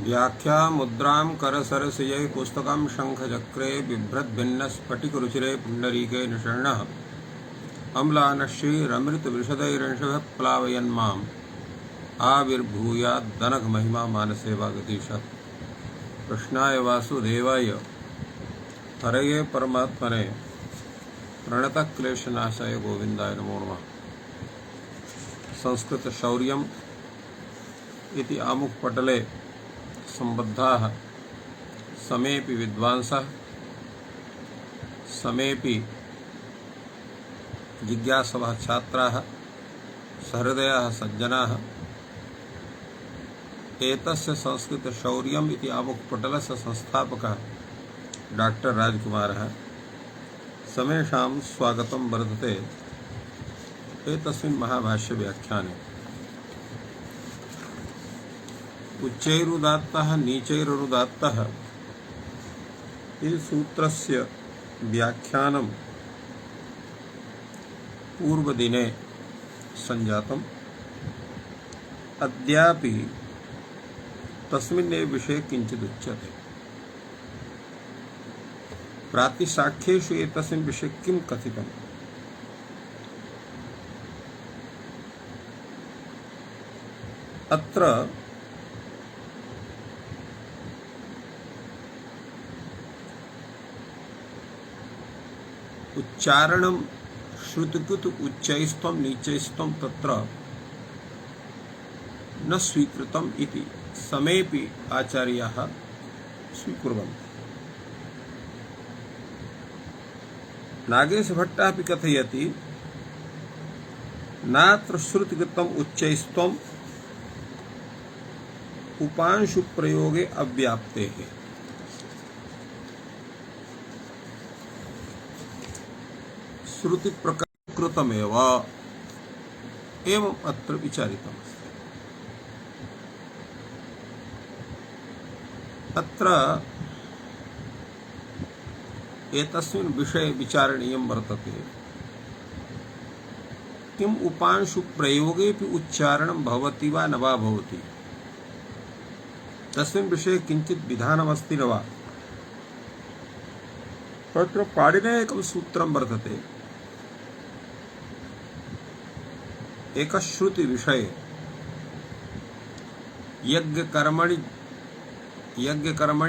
व्याख्या मुद्रां करसरसिजै पुस्तकं शङ्खचक्रे बिभ्रद्भिन्नस्फटिकरुचिरे पुण्डरीके निषण्णः अम्लानश्रीरमृतविशदैरंशभः प्लावयन्माम् आविर्भूयाद्दनघमहिमा मानसे वागतीशः। कृष्णाय वासुदेवाय हरये परमात्मने प्रणतक्लेशनाशाय गोविन्दाय नमो नमः। संस्कृत शौर्यम् इति आमुखपटले सम्बद्धाः समेऽपि विद्वांसः समेऽपि जिज्ञासवः छात्राः सहृदयाः सज्जनाः एतस्य संस्कृत शौर्यम् इति आमुखपटलस्य संस्थापकः डॉक्टर राजकुमारः समेषां स्वागतं वर्धते एतस्मिन् महाभाष्य व्याख्याने। उच्चैरुदात्तः नीचैरुदात्तः इति सूत्रस्य व्याख्यानं पूर्वदिने संजातम्। अद्यापि तस्मिन्नेव विषये किञ्चित् उच्यते। प्रातिशाख्येषु एतस्मिन् विषये किं कथितम्? अत्र उच्चारणं श्रुतिकृत उच्चैस्त्वं नीचैस्त्वं तत्र न स्वीकृतम् इति समेऽपि आचार्याः स्वीकुर्वन्ति। नागेशभट्टः अपि कथयति नात्र श्रुतिकृतम् उच्चैस्त्वम् उपांशु प्रयोगे अव्याप्तेः। श्रुति प्रकृतमेव एवं अत्र विचारितमस्ति। अत्र एतस्मिन् विषये विचारणीयं वर्तते किम् उपांशु प्रयोगेऽपि उच्चारणं भवति वा न वा भवति, तस्मिन् विषये किञ्चित् विधानमस्ति न वा। तत्र पाणिनेः एकं सूत्रं वर्तते। एकश्रुति विषये यज्ञकर्मणि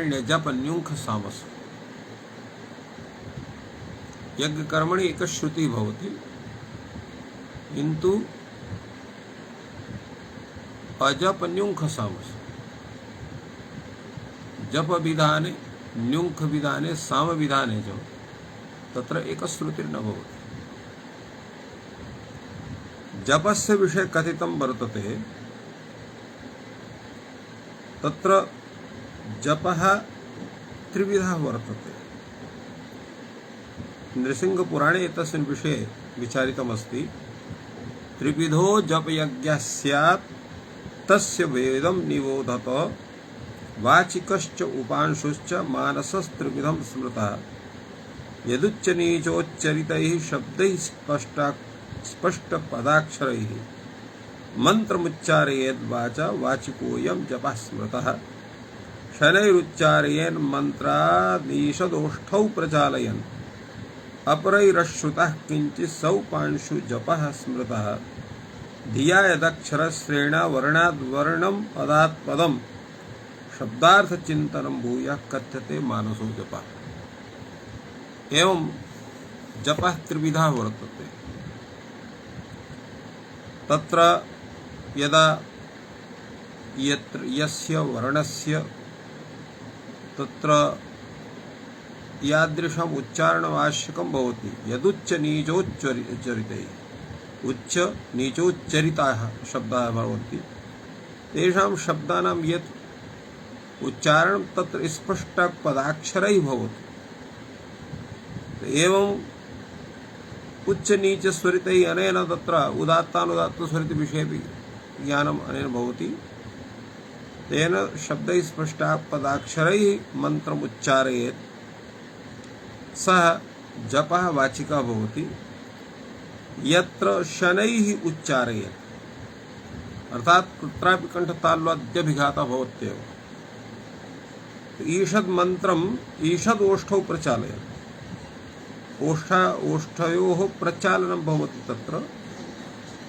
ण्यजप न्युङ्ख सामस। यज्ञकर्मणि एकश्रुति भवति किन्तु अजप न्युङ्ख सामस। जप विधाने न्युङ्ख विधाने साम विधाने च तत्र एकश्रुतिर्न भवति। जपस्य विषये कथितं वर्तते। तत्र जपः त्रिविधः वर्तते। नृसिंहपुराणे एतस्मिन् विषये विचारितमस्ति। त्रिविधो जपयज्ञः स्यात् तस्य वेदं निबोधत वाचिकश्च उपांशुश्च मानसस्त्रिविधं स्मृतः यदुच्च नीचोच्चरितैः शब्दैः स्पष्टपदाक्षरैः मन्त्रमुच्चारयेद् वाचा वाचिकोऽयं जपः स्मृतः शनैरुच्चारयेन् मन्त्रादीशदोष्ठौ प्रचालयन् अपरैरश्रुतः किञ्चित् सौपांशु जपः स्मृतः धिया यदक्षरश्रेण वर्णाद्वर्णं पदात्पदं शब्दार्थचिन्तनं भूयः कथ्यते मानसो जपः। एवं जपः त्रिविधः वर्तते। तत्र यदा यस्य वर्णस्य तत्र यादृशम् उच्चारणम् आवश्यकं भवति। यदुच्च नीचोच्चरितैः उच्च नीचोच्चरिताः शब्दाः भवन्ति। तेषां शब्दानां यत् उच्चारणं तत्र स्पष्टपदाक्षरैः भवति। एवं उच्च नीच स्वरितैः अनेन तत्र उदात्तानुदात्तस्वरित विषये ज्ञानम् अनेन भवति। तेन शब्दैः स्पष्टः पदाक्षरैः मन्त्रम् उच्चारयेत् सः जपः वाचिकः भवति। यत्र शनैः उच्चारयेत् अर्थात् कुत्रापि कण्ठतालव्याद्यभिघातः भवत्येव। ईषद मंत्रम ईषद ओष्ठौ प्रचालय ओष्ठयोः प्रचालनं भवति तत्र,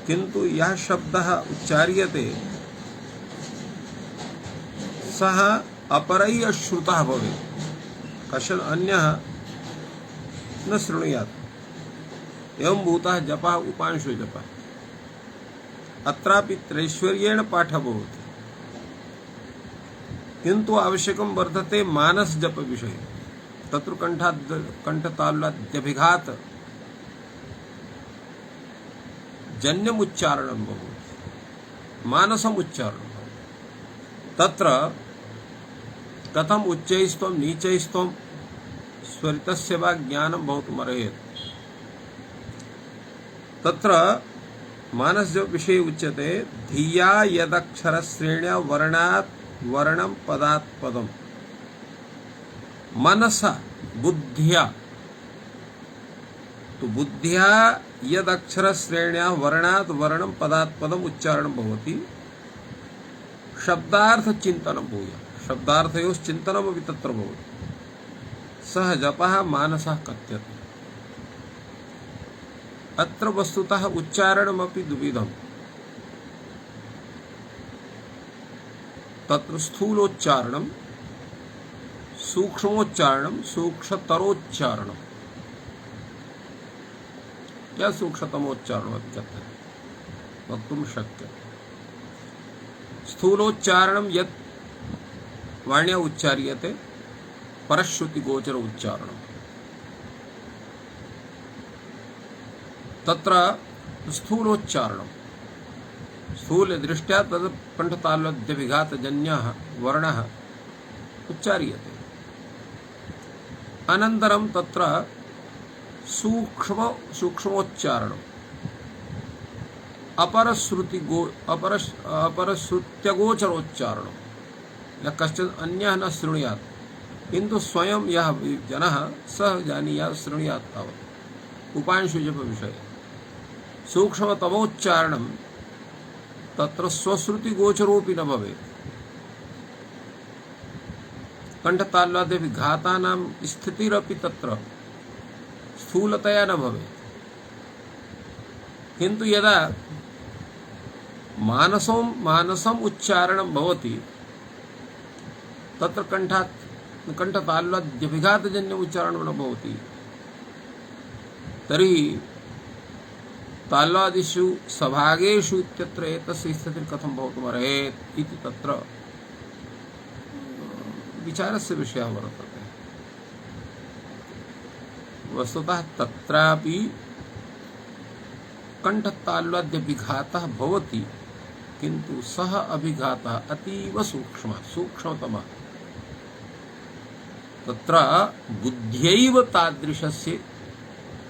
किन्तु यः शब्दः उच्चार्यते सः अपरैः श्रुतः भवेत्, कश्चन अन्यः न शृणुयात्। एवं भूतः जपः उपांशु जपः। अत्रापि त्रैश्वर्येण पाठः भवति, किन्तु आवश्यकं वर्तते मानस जप विषये। तत्र कंठतालुलाद्यभिघात जन्यमुच्चारणं भवति, मानसम् उच्चारणं भवति। तत्र कथम उच्चैस्त्वं नीचैस्त्वं स्वरितस्य वा ज्ञानं भवितुमर्हति। तत्र मानस जप विषये उच्यते धिया यदक्षरश्रेण्या वर्णात् वर्णं पदात् पदम्, मनसा बुद्धिया, तो बुद्धिया यदक्षर श्रेण्या वर्णात् वर्णं पदात् पदम् उच्चारणं भवति, शब्दार्थ चिन्तनं भूय, शब्दार्थयोः चिन्तनमपि तत्र भवति, सः जपः मानसः कथ्यते। अत्र वस्तुतः उच्चारणमपि द्विविधम्। तत्र स्थूलोच्चारणं, सूक्ष्मोच्चारणं, सूक्ष्मतरोच्चारणं या सूक्ष्मतमोच्चारणमपि कथ्यते, वक्तुं शक्यते। स्थूलोच्चारणं यत् वाण्या उच्चार्यते परश्रुतिगोचर उच्चारणं, तत्र स्थूलोच्चारणं स्थूलदृष्ट्या तद् कंठतालुलाद्यभिघातजन्यः वर्णः उच्चार्यते। अनन्तरं तत्र सूक्ष्मोच्चारणम् अपरश्रुत्यगोचरोच्चारणं, यः कश्चन अन्यः न शृणुयात्, किन्तु स्वयं यः जनः सः जानीयात् शृणुयात् तावत्। उपांशुजप विषये सूक्ष्मतमोच्चारणं तत्र स्वश्रुतिगोचरोऽपि न भवेत्, कंठतालुलाद्यभिघातानां स्थितिरपि तत्र स्थूलतया न भवेत्, किन्तु यदा मानसम् उच्चारणं भवति तत्र कंठतालुलाद्यभिघातजन्य उच्चारणं न भवति, तर्हि तालुलादिषु सभागेषु इत्यत्र एतस्य स्थितिः कथं भवितुमर्हति इति तत्र विचारस्य विषयः वर्तते। वस्तुतः तत्रापि कंठतालुलाद्यभिघातः भवति, किन्तु सः अभिघातः अतीव सूक्ष्मतमः। तत्र बुद्ध्यैव तादृशस्य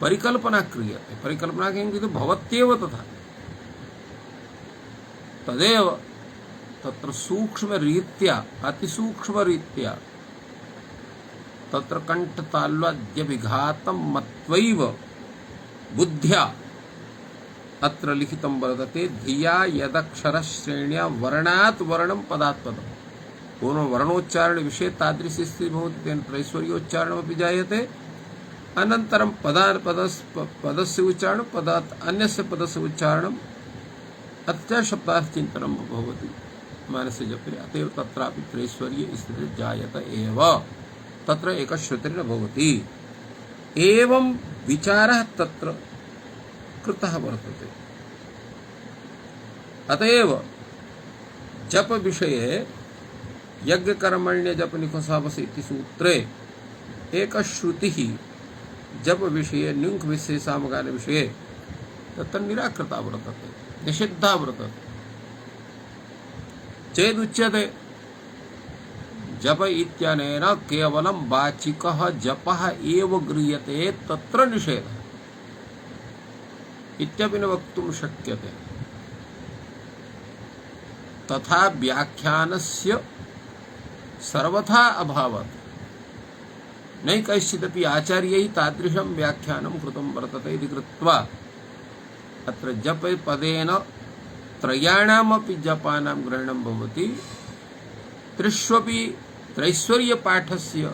परिकल्पना क्रियते। परिकल्पना किं भवत्येव तथा, तदेव तत्र सूक्ष्मरीत्या अतिसूक्ष्मरीत्या तत्र कंठतालुलाद्यभिघातं मत्वैव बुद्ध्या अत्र लिखितं वर्तते धिया यदक्षरश्रेण्या वर्णात् वर्णं पदात् पदम्। पूर्वं वर्णोच्चारण विषये तादृशी स्थितिः भवति, तेन त्रैश्वर्योच्चारणमपि जायते। अनन्तरं पदस्य उच्चारणं, पदात् अन्यस्य पदस्य उच्चारणम्, अत्र शब्दार्थचिन्तनं भवति मानसे जपे। अत एव तत्रापि त्रैश्वर्ये स्थितिः जायत एव, तत्र एकश्रुतिर्न भवति। एवं विचारः तत्र कृतः वर्तते। अतएव जप विषये यज्ञकर्मण्य जप निखसावस इति सूत्रे एकश्रुतिः जप विषये न्युङ् विशेषामगान विषये तत्र निराकृता वर्तते, निषिद्धा वर्तते। चेदुच्यते जप इत्यनेन केवलं वाचिकः जपः एव गृह्यते, तत्र निषेधः इत्यपि न वक्तुं शक्यते। तथा व्याख्यानस्य सर्वथा अभावात् नैकश्चिदपि आचार्यैः तादृशं व्याख्यानं कृतं वर्तते इति कृत्वा अत्र जप पदेन त्रयाणामपि जपानां ग्रहणं भवति। त्रिष्वपि त्रैश्वर्य पाठस्य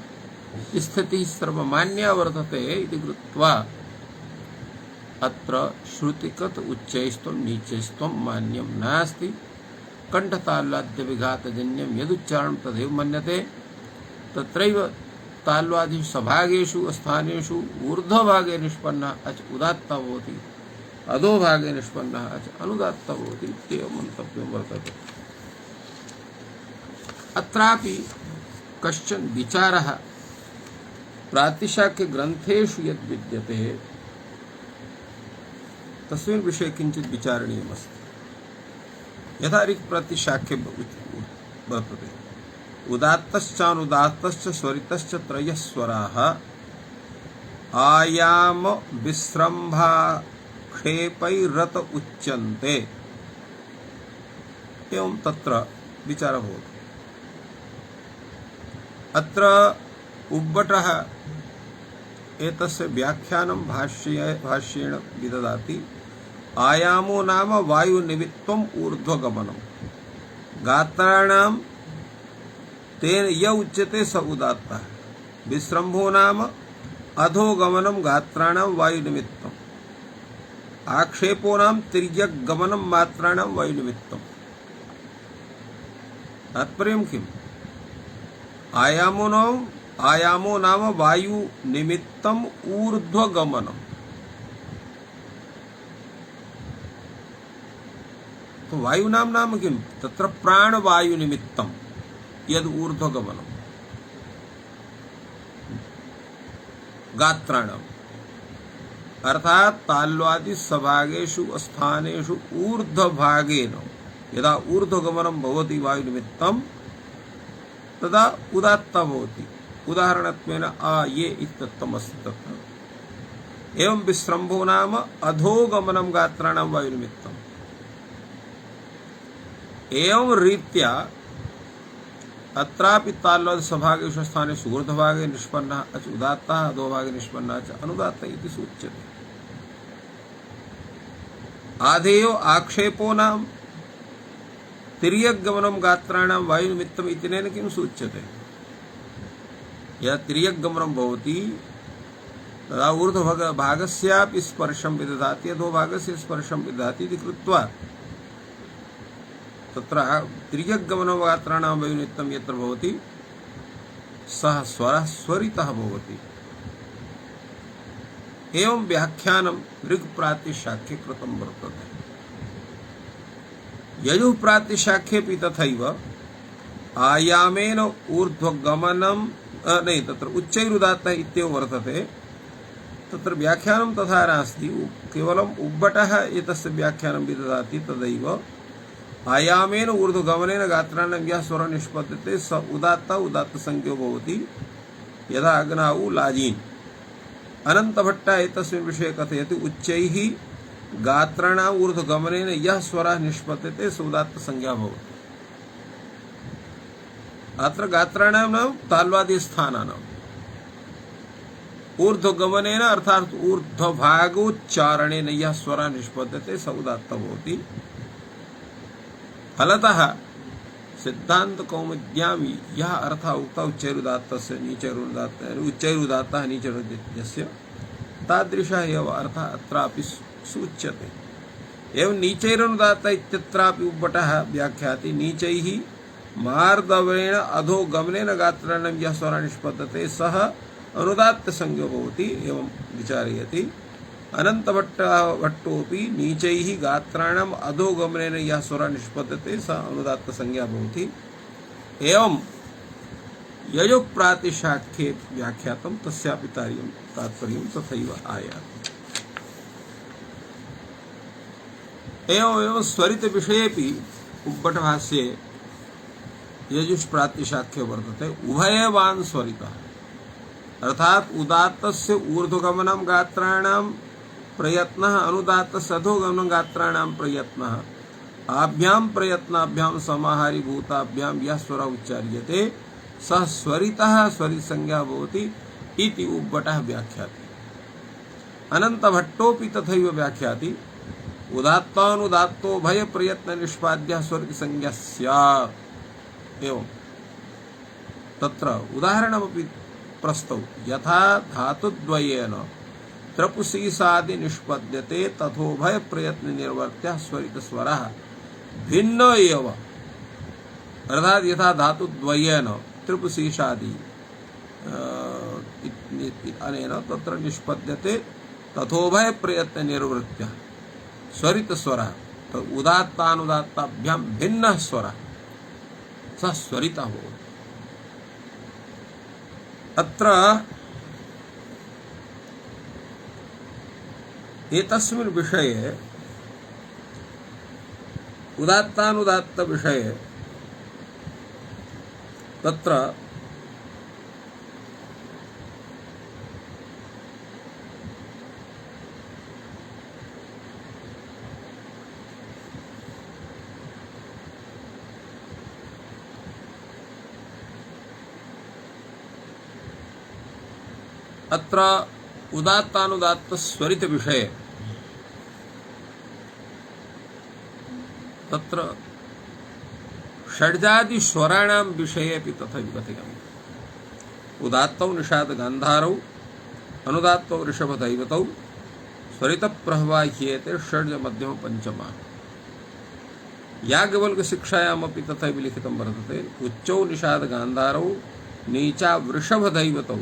स्थितिः सर्वमान्या वर्तते इति कृत्वा अत्र श्रुतिकत उच्चैस्त्वं नीचैस्त्वं मान्यं नास्ति। कंठताल्वाद्य विघातजन्यं यदुच्चारणं तदेव मन्यते। तत्रैव ताल्वादिषु सभागेषु स्थानेषु ऊर्ध्वभागे निष्पन्नः अच उदात्तः भवति, अधोभागे निष्पन्नः अच अनुदात्तः भवति इत्येव मन्तव्यं वर्तते। अत्रापि कश्चन विचारः प्रातिशाख्य ग्रन्थेषु यद् विद्यते तस्मिन् विषये किञ्चित् विचारणीयमस्ति। यथा ऋक्प्रातिशाख्ये वर्तते उदात्तश्चानुदात्तश्च स्वरितश्च त्रयः स्वराः आयाम विस्रम्भाक्षेपैरत उच्यन्ते। एवं तत्र विचारः भवति। अत्र उब्बटः एतस्य व्याख्यानं भाष्येण विददाति। आयामो नाम वायुनिमित्तम् ऊर्ध्वगमनम्, गात्राणां तेन य उच्यते स उदात्तः। विस्रम्भो नाम अधोगमनं गात्राणां वायुनिमित्तम्, आक्षेपो नाम तिर्यग्गमनं मात्राणां वायुनिमित्तम्। तात्पर्यं किम्? आयामो नाम वायुनिमित्तम् ऊर्ध्वगमनम्। तो वायुनां नाम किं? तत्र प्राणवायुनिमित्तं यद् ऊर्ध्वगमनम् गात्राणाम्, अर्थात् ताल्वादि सभागेषु स्थानेषु ऊर्ध्वभागेन यदा ऊर्ध्वगमनं भवति वायुनिमित्तं तदा उदात्तः भवति। उदाहरणत्वेन आ ये इत्यर्थमस्ति तत्र। एवं विस्रम्भो नाम अधोगमनं गात्राणां वायुनिमित्तम्। एवं रीत्या अत्रापि ताल्वादि सभागेषु स्थानेषु ऊर्ध्वभागे निष्पन्नः अच उदात्तः, अधोभागे निष्पन्नः च अनुदात्तः इति सूच्यते। आधेयो आक्षेपो नाम तिर्यग्गमनं गात्राणां वायुनिमित्तम् इत्यनेन किं सूच्यते? यदा तिर्यग्गमनं भवति तदा ऊर्ध्वभागस्यापि स्पर्शं विदधाति, अधोभागस्य स्पर्शं विदधाति इति कृत्वा तत्र तिर्यग्गमनं गात्राणां वायुनिमित्तं यत्र भवति सः स्वरः स्वरितः भवति। एवं व्याख्यानं ऋक्प्रातिशाख्ये कृतं वर्तते। यजुःप्रातिशाख्येऽपि तथैव आयामेन ऊर्ध्वगमनं नहीं तत्र उच्चैरुदात्तः इत्येव वर्तते। तत्र व्याख्यानं तथा नास्ति, केवलम् उब्बटः एतस्य व्याख्यानं विददाति। तदैव आयामेन ऊर्ध्वगमनेन गात्राणां यः स्वरः निष्पद्यते स उदात्तः उदात्तसंज्ञो भवति, यथा अग्नाउ लाजीन्। अनन्तभट्टः एतस्मिन् विषये कथयति उच्चैः गात्राणाम् ऊर्ध्वगमनेन यः स्वरः निष्पद्यते स उदात्तसंज्ञा भवति। अत्र गात्राणां नाम ताल्वादि स्थानानाम् ऊर्ध्वगमनेन अर्थात् ऊर्ध्वभागोच्चारणेन यः स्वरः निष्पद्यते स उदात्तः भवति। फलतः सिद्धान्तकौमुद्यां यः अर्थः उक्तः उच्चैरुदात्तस्य उच्चैरुदात्तः नीचैरुदित्यस्य तादृशः एव अर्थः अत्रापि सूच्यते। एवं नीचैरनुदात्तः इत्यत्रापि उब्बटः व्याख्याति। नीचैः मार्दवेन अधोगमनेन गात्राणां यः स्वरः निष्पद्यते सः अनुदात्तसंज्ञो भवति। एवं विचारयति। अनन्तभट्टोऽपि नीचैः गात्राणाम् अधोगमनेन यः स्वरः निष्पद्यते सः अनुदात्तसंज्ञा भवति। एवं यजुःप्रातिशाख्ये व्याख्यातं तस्यापि तात्पर्यं तथैव आयाति। एवं स्वरित विषयेऽपि उब्बटभाष्ये यजुःप्रातिशाख्ये वर्तते उभयवान् स्वरितः, अर्थात् उदात्तस्य ऊर्ध्वगमनं गात्राणां प्रयत्नः, अनुदात्तस्य अधोगमनं गात्राणां प्रयत्नः, आभ्यां प्रयत्नाभ्यां समाहारीभूताभ्यां यः स्वरः उच्चार्यते सः स्वरितः स्वरितसंज्ञा भवति इति उब्बटः व्याख्याति। अनन्तभट्टोऽपि तथैव व्याख्याति। उदात्तानुदात्तोभय प्रयत्न निष्पाद्यः स्वरितसंज्ञा स्यात्। एवं तत्र उदाहरणमपि प्रस्तौ यथा धातुद्वयेन त्रपुसीसादि निष्पद्यते तथोभय प्रयत्न निर्वर्त्य स्वरितस्वरः भिन्न एव। अर्थात यथा धातुद्वयेन त्रपुसीसादि अनेन तत्र निष्पद्यते तथोभय प्रयत्न निर्वृत्य स्वरितस्वरः तो उदात्तानुदात्ताभ्यां भिन्नः स्वरः सः स्वरितः भवति। अत्र एतस्मिन् विषये उदात्तानुदात्त विषये तत्र अत्र उदात्तानुदात्त स्वरित विषये तत्र षड्जादि स्वराणां विषये अपि तथैव कथयामि। उदात्तौ निषाद गान्धारौ अनुदात्तौ ऋषभ दैवतौ स्वरित प्रवाह्येते षड्ज मध्यम पंचमा। याज्ञवल्क्य शिक्षायामपि तथैव लिखितं वर्तते। उच्चौ निषाद गान्धारौ नीचा वृषभ दैवतौ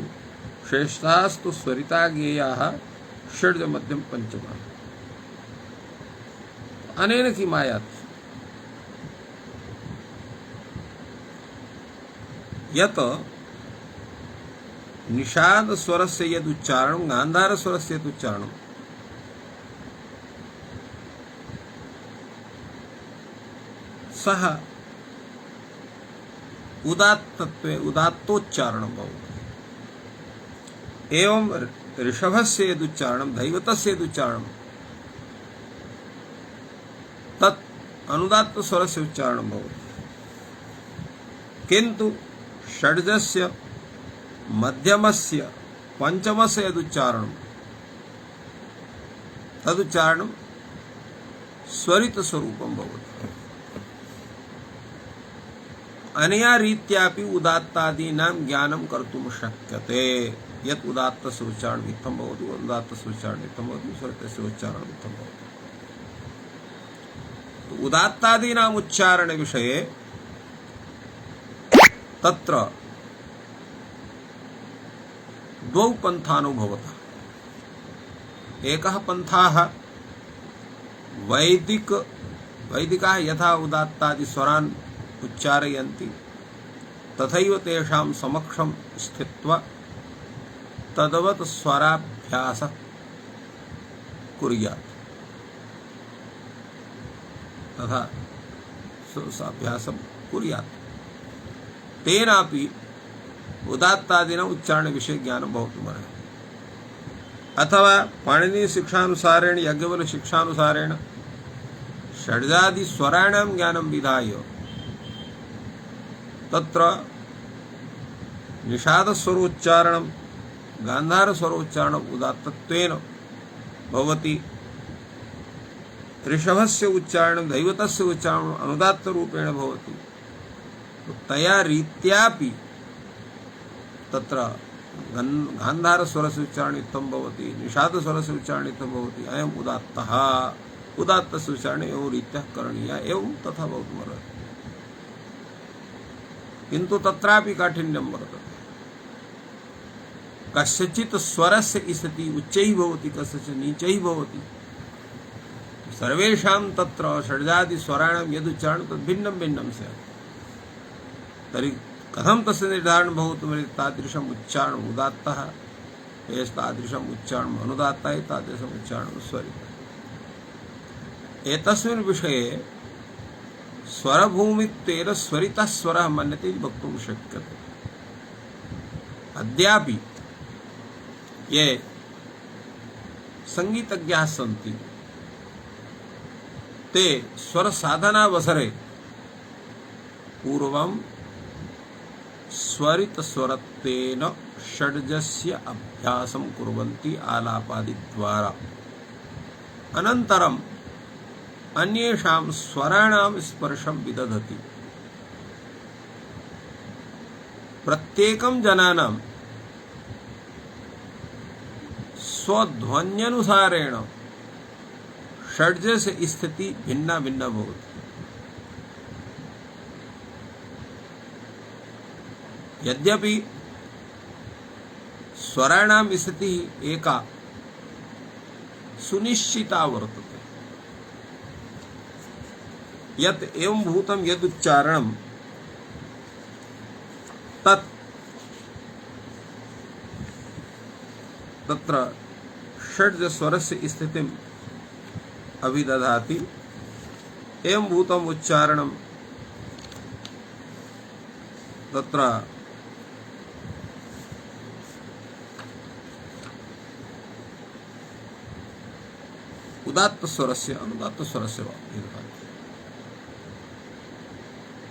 श्रेष्ठास्तु स्वरिता ज्ञेयाः षड्ज मध्यम पंचमा। अनेन किम् आयाति यत् निषाद स्वरस्य यदुच्चारणं गान्धार स्वरस्य यदुच्चारणं सः उदात्तत्वे उदात्तोच्चारणं भवति। एवं ऋषभस्य यदुच्चारणं दैवतस्य यदुच्चारणं तत् अनुदात्त स्वरस्य उच्चारणं भवति। किन्तु षड्जस्य मध्यमस्य पंचमस्य यदुच्चारणं तदुच्चारणं स्वरित स्वरूपं भवति। अनया रीत्यापि उदात्तादीनां ज्ञानं कर्तुं शक्यते। यत् उदात्तस्य उच्चारणम् इत्थं भवति अनुदात्तस्य उच्चारणम् इत्थं भवति स्वरितस्य उच्चारणम् इत्थं भवति। उदात्तादीनाम् उच्चारण विषये तत्र द्वौ पन्थानौ भवतः। एकः पन्थाः वैदिकाः यथा उदात्तादि स्वरान् उच्चारयन्ति तथैव तेषां समक्षं स्थित्वा तद्वत् स्वराभ्यासः कुर्यात्। तथा अभ्यासं कुर्यात्। तेनापि उदात्तादीनाम् उच्चारण विषये ज्ञानं भवितुमर्हति। अथवा पाणिनीय शिक्षानुसारेण याज्ञवल्क्य शिक्षानुसारेण षड्जादि स्वराणां ज्ञानं विधाय तत्र निषाद स्वरोच्चारणं गान्धार स्वरोच्चारणम् उदात्तत्वेन भवति। ऋषभस्य उच्चारणं दैवतस्य उच्चारणम् अनुदात्त रूपेण भवति। तया रीत्यापि तत्र गान्धार स्वरस्य उच्चारणम् इत्थं भवति निषाद स्वरस्य उच्चारणम् इत्थं भवति। अयम् उदात्तः उदात्तस्य उच्चारणम् एवं रीत्या करणीयः एवं तथा भवितुमर्हति। किन्तु तत्रापि काठिन्यं वर्तते। कस्यचित् स्वरस्य स्थितिः उच्चैः भवति कस्यचित् नीचैः भवति। सर्वेषां तत्र षड्जादि स्वराणां यदुच्चारणं तद् भिन्नं भिन्नं स्यात्। तर्हि कथं तस्य निर्धारणं भवितुमर्हति? तादृशम् उच्चारणम् उदात्तः तादृशम् उच्चारणम् अनुदात्तः तादृशम् उच्चारणं स्वरितः। एतस्मिन् विषये स्वरभूमित्वेन स्वरितः स्वरः मन्यते इति वक्तुं शक्यते। अद्यापि ये संगीतज्ञाः सन्ति ते स्वरसाधनावसरे पूर्वं स्वरितस्वरत्वेन षड्जस्य अभ्यासं कुर्वन्ति आलापादिद्वारा। अनन्तरम् अन्येषां स्वराणां स्पर्शं विदधति। प्रत्येकं जनानां स्वध्वन्यनुसारेण षड्जस्य स्थिति भिन्ना भिन्ना भवति। यद्यपि स्वराणां स्थितिः एका सुनिश्चिता वर्तते, यत् एवं भूतं यदुच्चारणं तत् तत्र षड्ज स्वरस्य स्थितिम् अभिदधाति। एवं भूतम् उच्चारणं तत्र उदात्त स्वरस्य अनुदात्त स्वरस्य वा भेदः।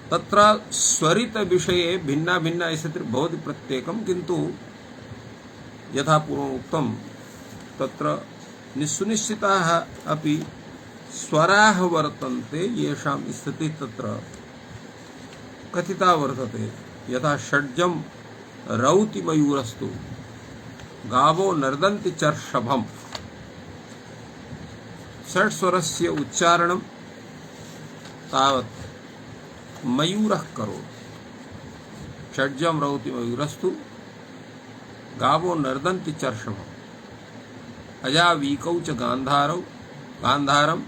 तत्र स्वरित विषये भिन्ना भिन्ना स्थितिर्भवति प्रत्येकं, किन्तु यथा पूर्वम् उक्तं तत्र निसुनिश्चिताः अपि स्वराः वर्तन्ते, येषां स्थितिः तत्र कथिता वर्तते। यथा षड्जं रौति मयूरस्तु गावो नर्दन्ति चर्षभम्। षट् स्वरस्य उच्चारणं तावत् मयूरः करोति। षड्जं रौति मयूरस्तु गावो नर्दन्ति चर्षभम्। अजावीकौ च गान्धारम्।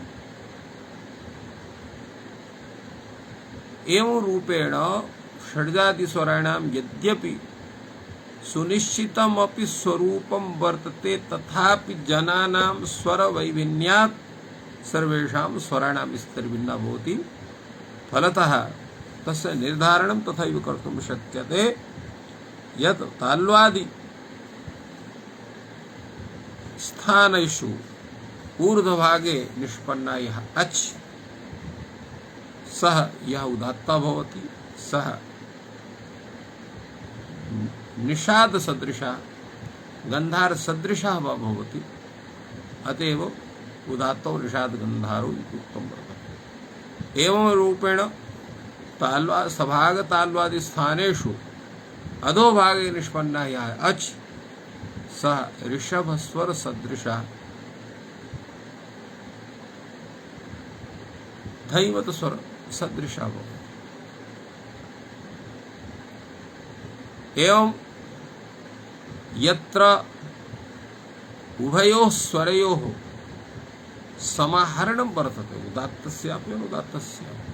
एवं रूपेण षड्जादिस्वराणां यद्यपि सुनिश्चितमपि स्वरूपं वर्तते, तथापि जनानां स्वरवैभिन्यात् सर्वेषां स्वराणां स्थितिर्भिन्ना भवति। फलतः तस्य निर्धारणं तथैव कर्तुं शक्यते यत् ताल्वादि स्थानेषु ऊर्ध्वभागे निष्पन्ना यः अच् सः यः उदात्तः भवति, सः निषाद सदृशः गंधार सदृशः वा भवति। अतएव उदात्तौ निषाद गंधारो इति उक्तं वर्तते। एवं रूपेण सभाग ताल्वादि स्थानेषु अधोभागे निष्पन्नः यः अच् सः ऋषभ स्वर सदृशः धैवत स्वर सदृशः भवति। एवं यत्र उभयोः स्वरयोः समाहरणं वर्तते, उदात्तस्यापि अनुदात्तस्यापि,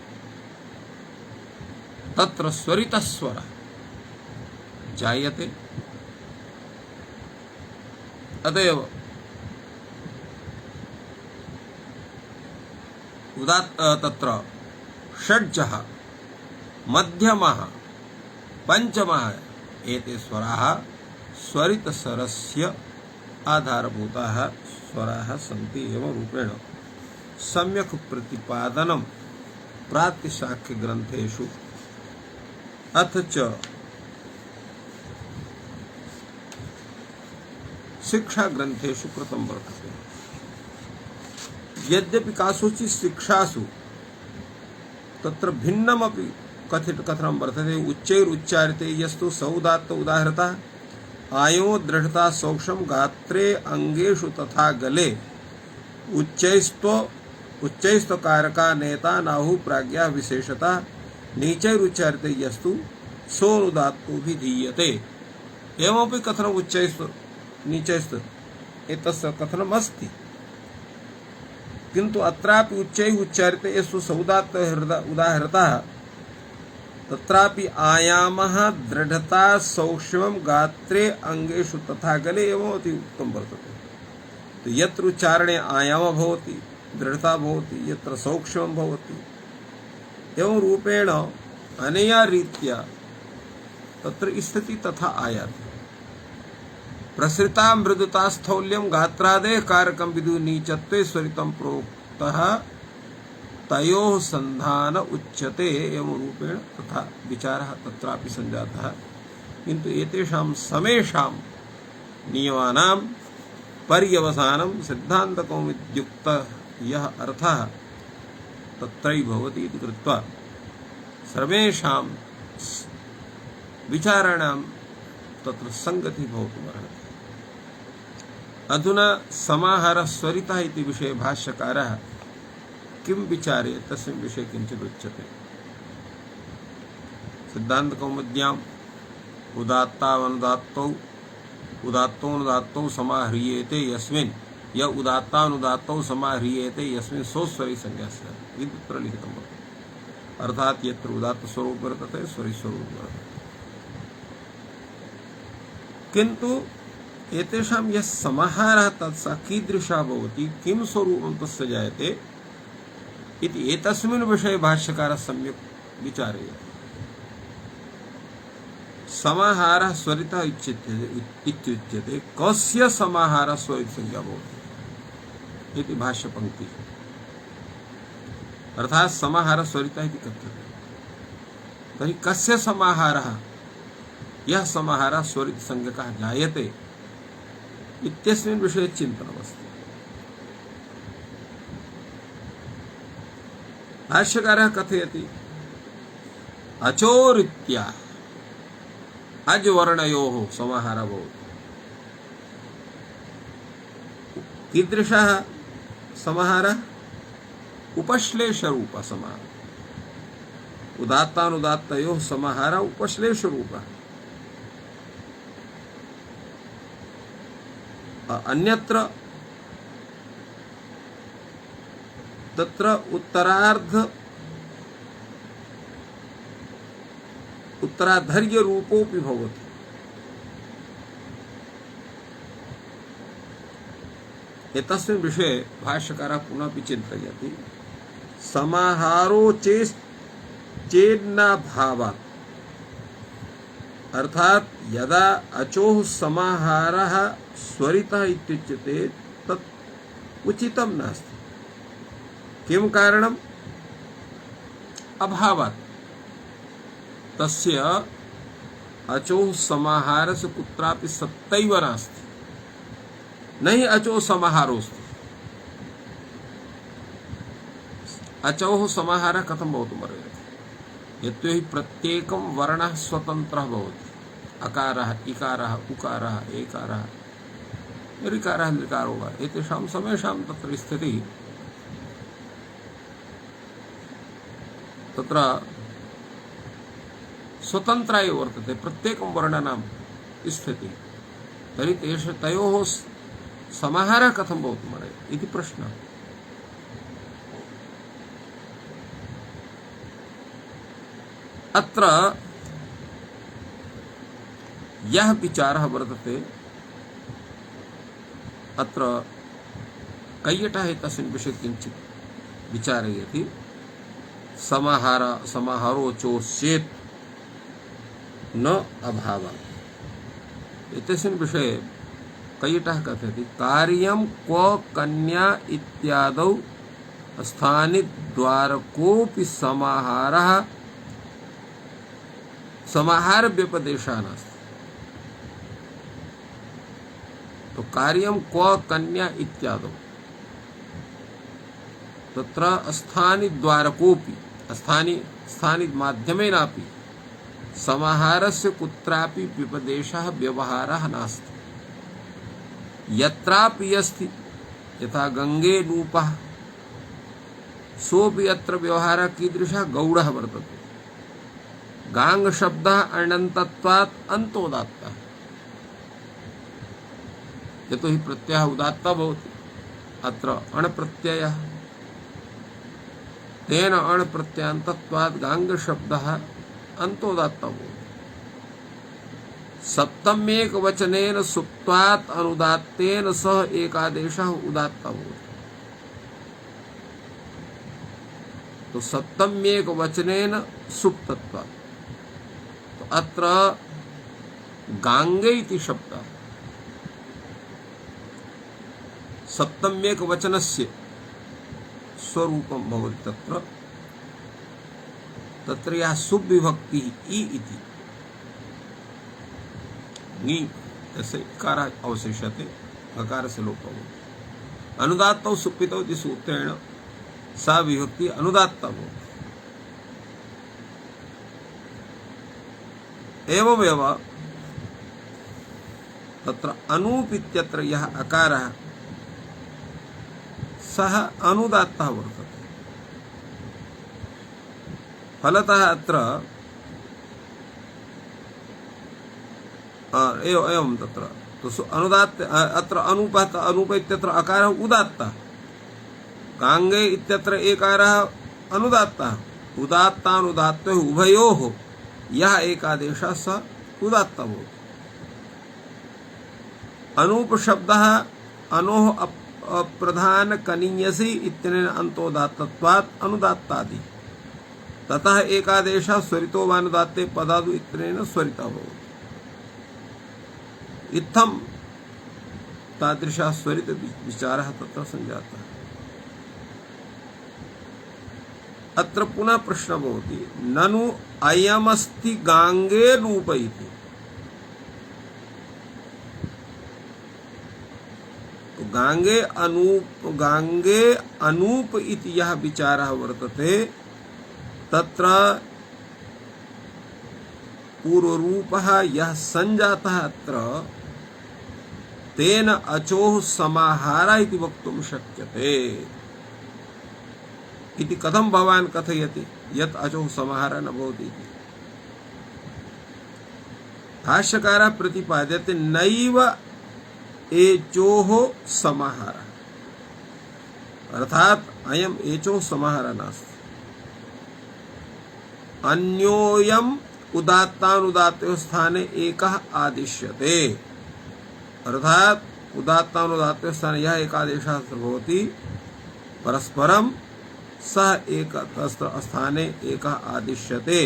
तत्र स्वरितस्वरः जायते। अतएव तत्र षड्जः मध्यमः पंचमः एते स्वराः स्वरितस्वरस्य आधारभूताः स्वराः सन्ति। एवं रूपेण सम्यक् प्रतिपादनं प्रातिशाख्य ग्रंथेषु अथ च शिक्षा ग्रंथेषु कृतं वर्तते। यद्यपि कासुचित् शिक्षासु तत्र भिन्नमपि कथनं वर्तते। उच्चैरुच्चारिते यस्तु सौदात्त उदाहृतः आयो दृढ़ता सौक्ष्म गात्रे अंगेषु तथा गले उच्चैस्त्वकारका नेता नाहु प्राज्ञा विशेषता नीचैरुच्चारिते यस्तु सोनुदात्तो भिधीयते। एवमपि कथनम् उच्चैस्तु नीचैस्तु एतस्य कथनम् अस्ति, किन्तु अत्रापि उच्चैः उच्चारिते यस्तु सौदात्त उदाहृतः तत्रापि आयामः दृढ़ता सौक्ष्मं गात्रे अंगेषु तथा गले एवमपि उक्तं वर्तते। तो यत्र उच्चारणे आयामः भवति, दृढ़ता भवति, यत्र सौक्ष्मं भवति, एवं रूपेण अनया रीत्या तत्र स्थिति तथा आयाति। प्रसृता मृदुता स्थौल्यं गात्रादेः कारकं विदु नीचत्वे स्वरितं प्रोक्तः तयोः संधान उच्यते। एवं रूपेण तथा विचारः तत्रापि संजातः, किन्तु एतेषां समेषां नियमानां पर्यवसानं सिद्धान्तकौमुद्युक्तः यः अर्थः तत्रैव भवति इति कृत्वा सर्वेषां विचाराणां तत्र संगति भवितुमर्हति। अधुना समाहारः स्वरितः इति विषये भाष्यकारः किं विचारे तस्मिन् विषये किञ्चित् उच्यते। सिद्धान्तकौमुद्याम् उदात्तावनुदात्तौ उदात्तोनुदात्तौ समाह्रियेते यस्मिन् य उदात्तानुदात्तौ समाह्रियेते यस्मिन् सोस्वरी संज्ञा स्यात् इति तत्र लिखितं वर्तते। अर्थात् यत्र उदात्त स्वरूप वर्तते स्वरी स्वरूप वर्तते, किन्तु एतेषां यः समाहारः तत्सा कीदृशः भवति, किं स्वरूपं तस्य जायते इति एतस्मिन् विषये भाष्यकारः सम्यक् विचारयति। समाहारः स्वरितः इत्युच्यते, कस्य समाहारः स्वरित संज्ञा भवति इति भाष्यपङ्क्ति। अर्थात् समाहारः स्वरितः इति कथ्यते, तर्हि कस्य समाहारः, यः समाहारः स्वरित संज्ञकः जायते इत्यस्मिन् विषये चिन्तनमस्ति। भाष्यकारः कथयति अचोरित्या अजवर्णयोः समाहारः भवति। कीदृशः समाहारः? उपश्लेषरूपः समाहारः। उदात्तानुदात्तयोः समाहारः उपश्लेषरूपः। अन्यत्र तत्र उत्तराधर्य रूपोपि भवति। एतस्मिन् विषये भाष्यकारः पुनः विचिन्तयति। समाहारो चेन्नाभावात्, अर्थात यदा अचोः समाहारः स्वरितः इत्युच्यते तत् उचितं नास्ति। किं कारणम्? अभावात्। तस्य अचोः समाहारस्य कुत्रापि सत्तैव नास्ति, न हि अचोः समाहारोऽस्ति। अचोः समाहारः कथं भवितुमर्हति? यतो हि प्रत्येकं वर्णः स्वतन्त्रः भवति। अकारः, इकारः, उकारः, एकारः, ऋकारः, नृकारो वा, एतेषां समेषां तत्र स्थितिः तत्र स्वतन्त्रा एव वर्तते, प्रत्येकं वर्णानां स्थितिः। तर्हि तयोः समाहारः कथं भवितुमर्हति इति प्रश्नः। अत्र यः विचारः वर्तते, अत्र कैयटः एतस्मिन् विषये किञ्चित् विचारयति। समाहारो चोस्येत् न अभावः। एतस्मिन् विषये कैयटः कथयति कार्यं क्व कन्या इत्यादौ स्थानिद्वारकोऽपि समाहार व्यपदेशः नास्ति। तो कार्यं क्व कन्या इत्यादौ तत्र स्थानिद्वारकोऽपि स्थानि माध्यमेनापि समाहारस्य कुत्रापि व्यपदेशः व्यवहारः नास्ति। यत्रापि अस्ति, यथा गंगे नूपः, सोऽपि अत्र व्यवहारः कीदृशः? गौडः वर्तते। गांग शब्दः अनन्तत्वात् अन्तोदात्तः। यतो हि प्रत्ययः उदात्तः भवति, अत्र अण् प्रत्ययः, तेन अण् प्रत्ययान्तत्वात् गांग शब्दः अन्तोदात्तः भवति। सप्तम्येकवचनेन सुप्त्वात् अनुदात्तेन सह एकादेशः उदात्तः भवति। तो सप्तम्येकवचनेन सुप्तत्वात्, तो अत्र गांगे इति शब्दः सप्तम्येकवचनस्य स्वरूपं भवति। तत्र यः सुविभक्तिः इ इति ङि तस्य इकारः अवशिष्यते, अकारस्य लोपः भवति। अनुदात्तौ सुप्पितौ इति सूत्रेण सा विभक्ति अनुदात्ता भवति। एवमेव तत्र अनूप इत्यत्र यः अकारः सः अनुदात्तः वर्तते। फलतः अत्र एवं तत्र तो अनुदात्त अत्र अनूप इत्यत्र अकारः उदात्तः, गाङ्गे इत्यत्र एकारः अनुदात्तः। उदात्तानुदात्तयोः उभयोः यः एकादेशः सः उदात्तः भवति। अनूप शब्दः अनोः अप्रधान कनीयसि इत्यनेन अन्तोदात्तत्वात् अनुदात्तादि, ततः एकादेशः स्वरितो वानुदात्ते पदादु इत्यनेन स्वरितः भवति। इत्थं तादृशः स्वरित विचारः तत्र सञ्जातः। अत्र पुनः प्रश्नः भवति, ननु अयमस्ति गाङ्गे रूप इति। तो गाङ्गे अनूप इति यः विचारः वर्तते तत्र पूर्वरूपः यः सञ्जातः अत्र तेन अचोः समाहारः इति वक्तुं शक्यते। इति कथं भवान् कथयति यत् अचोः समाहारः न भवति इति? भाष्यकारः प्रतिपाद्यते नैव एचोः समाहारः, अर्थात अयम् एचोः समाहारः नास्ति। अन्योयम् उदात्तानुदात्तयोः स्थाने एकः आदिश्यते, अर्थात उदात्तानुदात्तयोः स्थाने यः एकादेशः भवति परस्परं सः एक स्थाने एकः आदिश्यते।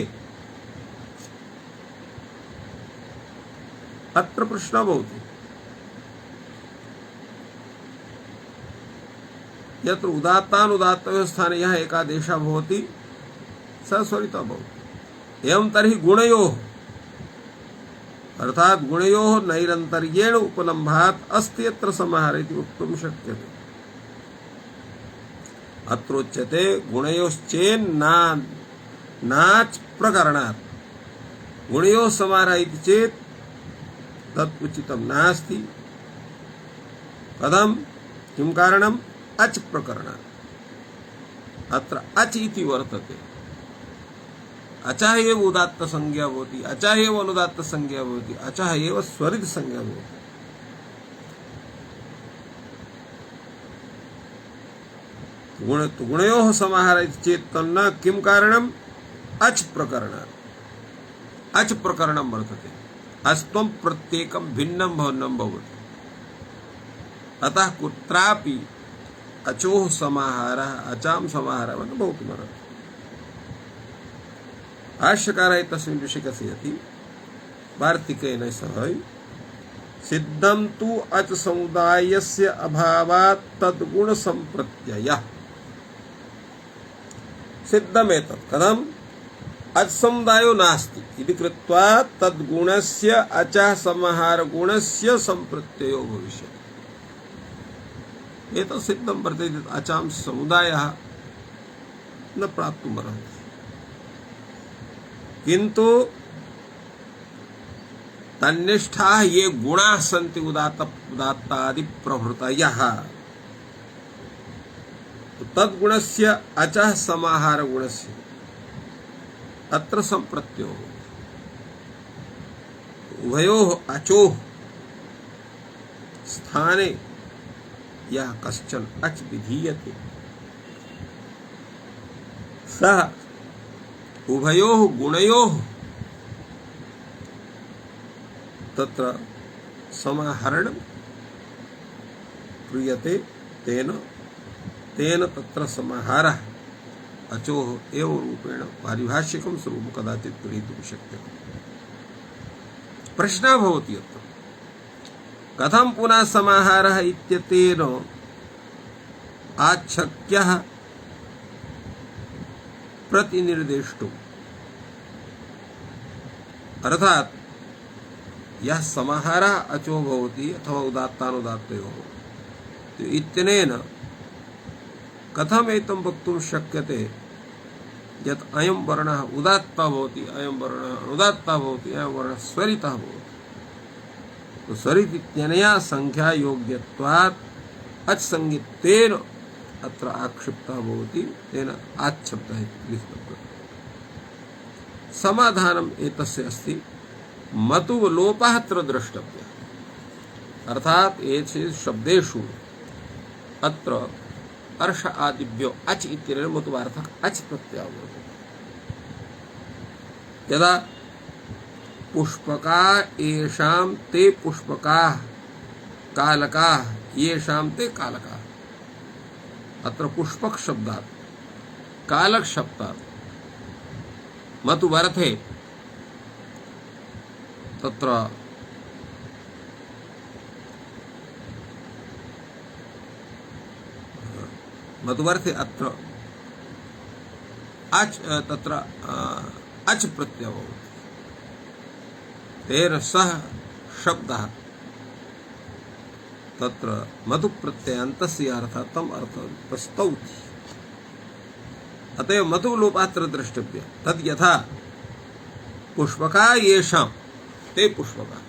अत्र प्रश्नः भवति, यत्र उदात्तानुदात्तयोः स्थाने यः एकादेशः भवति सः स्वरितः भवति। एवं तर्हि गुणयोः अर्थात गुणयोः नैरन्तर्येण उपलम्भात् अस्ति यत्र समाहारः इति वक्तुं शक्यते। अत्रोच्यते गुणयोश्चेन्नाच् प्रकरणात्। गुणयोः समाहारः इति चेत् तत् उचितं नास्ति। कथं? किं कारणम्? अच् प्रकरणात्। अत्र अच् इति वर्तते, अचः एव उदात्त संज्ञा भवति, अचः एव अनुदात्त संज्ञा भवति, अचः एव स्वरित संज्ञा भवति। गुणयोः समाहारः इति चेत् तन्न किं कारणम्? अच् प्रकरणात्। अच् प्रकरणं वर्तते, अस्त्वं प्रत्येकं भिन्नं भिन्नं भवति। अतः कुत्रापि अचोः समाहारः अचां समाहारः न भवितुमर्हति। भाष्यकारः तस्मिन् विषये कथयति वार्तिकेन सह, सिद्धं तु अच समुदायस्य अभावात् तद्गुण संप्रत्ययः। सिद्धमेतत् कथम्? अच समुदायो नास्ति इति कृत्वा तद्गुणस्य अचः समाहार गुणस्य संप्रत्ययो भविष्यति। एतत् सिद्धं वर्तते, अचां समुदायः न प्राप्तुमर्हति। किन्तु तन्निष्ठाः ये गुणाः सन्ति उदात्तादि प्रभृतयः, तद्गुणस्य अचः समाहार गुणस्य अत्र संप्रत्यो उभयोः अचोः स्थाने यः कश्चन अच् विधीयते सः उभयोः गुणयोः तत्र समाहरणं क्रियते। तेन तत्र समाहारः अचोः एव रूपेण पारिभाषिकं स्वरूपं कदाचित् गृहीतुं शक्यते। प्रश्नः भवति अत्र, कथं पुनः समाहारः इत्यतेन आच्छक्यः प्रतिनिर्देष्टुम्? अर्थात यह समाहारः अचो भवति अथवा उदात्तानुदात्तयोः, इत्यनेन कथम् एतं वक्तुं शक्यते यत् अयं वर्णः उदात्तः भवति, अयं वर्णः अनुदात्तः भवति, अयं वर्णः स्वरितः भवति। तो स्वरित इत्यनया संख्या योग्यत्वात् अच् संज्ञित्वेन अत्र आक्षिप्तः भवति, तेन आच्छब्दः लिखितः। समाधानम् एतस्य अस्ति मतुः लोपः अत्र द्रष्टव्यः। अर्थात एषु शब्देषु अत्र अर्ष आदिभ्यो अच् इत्यनेन मतुवार्थः अच् प्रत्ययः भवति। यदा पुष्पका येषां ते पुष्पकाः कालकाः येषां ते कालकाः, अत्र पुष्पक शब्दात् कालक शब्दात् मतुवर्थे तत्र मतुवर्थे अत्र अच् तत्र अच् प्रत्ययो भवति। तेन सह शब्दः तत्र मतु प्रत्ययान्तस्य अर्थः तम अर्थं प्रस्तौति। अतएव मतु लोपात्र द्रष्टव्य। तद् यथा पुष्पका येषां ते पुष्पका,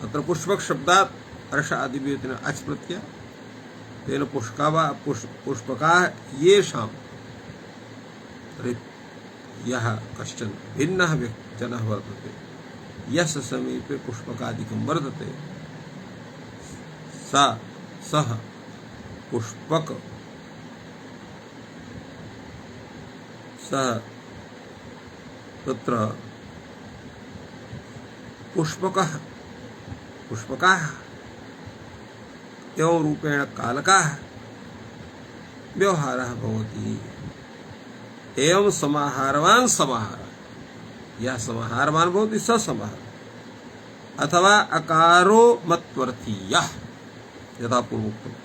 अत्र पुष्पक शब्दात् अर्ष आदिभ्यो अच् प्रत्यय, तेन पुष्पका येषां यः कश्चन भिन्नः जनः वर्तते, यस्य समीपे पुष्पकादिकं वर्तते, सः पुष्पक, सः तत्र पुष्पकः, पुष्पकाः एवं रूपेण कालकाः व्यवहारः भवति। एवं समाहारवान् समाहारः, यः समाहारवान् भवति स समाहारः। अथवा अकारो मत्वर्थीयः यथा पूर्वोक्तम्,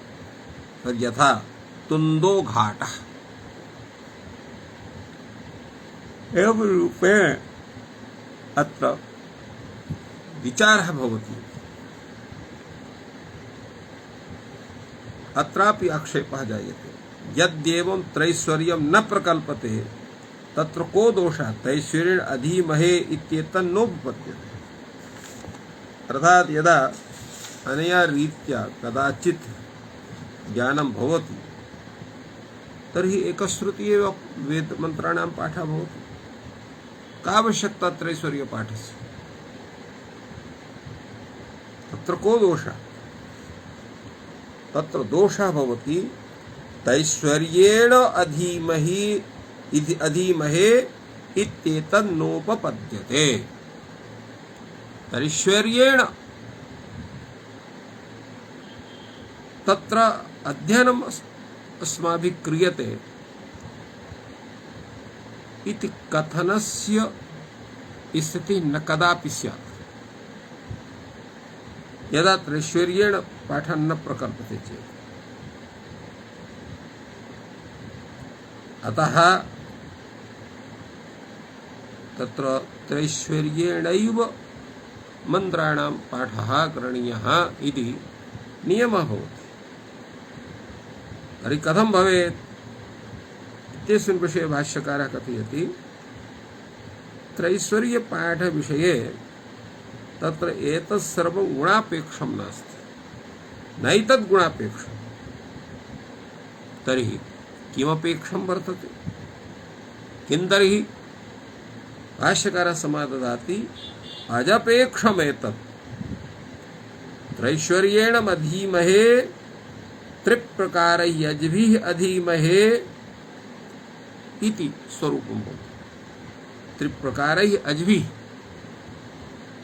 तद् यथा तुन्दो घाटः, एवं रूपेण अत्र विचारः भवति। अत्रापि आक्षेपः जायते, यद्येवं त्रैश्वर्यं न प्रकल्पते तत्र को दोषः तैश्वर्येण अधीमहे इत्येतन्नोपपद्यते। अर्थात यदा अनया रीत्या कदाचित् ज्ञानं भवति तर्हि एकश्रुति एव वेदमन्त्राणां पाठः भवति। का आवश्यकता त्रैश्वर्यपाठस्य? तत्र को दोषः? तत्र दोषः भवति तैश्वर्येण अधीमहे इत्येतन्नोपपद्यते। तैश्वर्येण तत्र अध्ययनम् अस्माभिः क्रियते इति कथनस्य स्थितिः न कदापि स्यात् यदा त्रैश्वर्येण पाठः न प्रकल्पते चेत्। अतः तत्र त्रैश्वर्येणैव मन्त्राणां पाठः करणीयः इति नियमः भवति। तर्हि कथं भवेत् इत्यस्मिन् विषये भाष्यकारः कथयति, त्रैश्वर्यपाठविषये तत्र एतत् सर्वं गुणापेक्षं नास्ति, नैतद् गुणापेक्षं। तर्हि किमपेक्षं वर्तते? किं तर्हि? भाष्यकारः समाददाति, अजपेक्षमेतत् त्रैश्वर्येण अधीमहे त्रिप्रकारैः यज्भिः अधीमहे इति स्वरूपं भवति। त्रिप्रकारैः अज्भिः,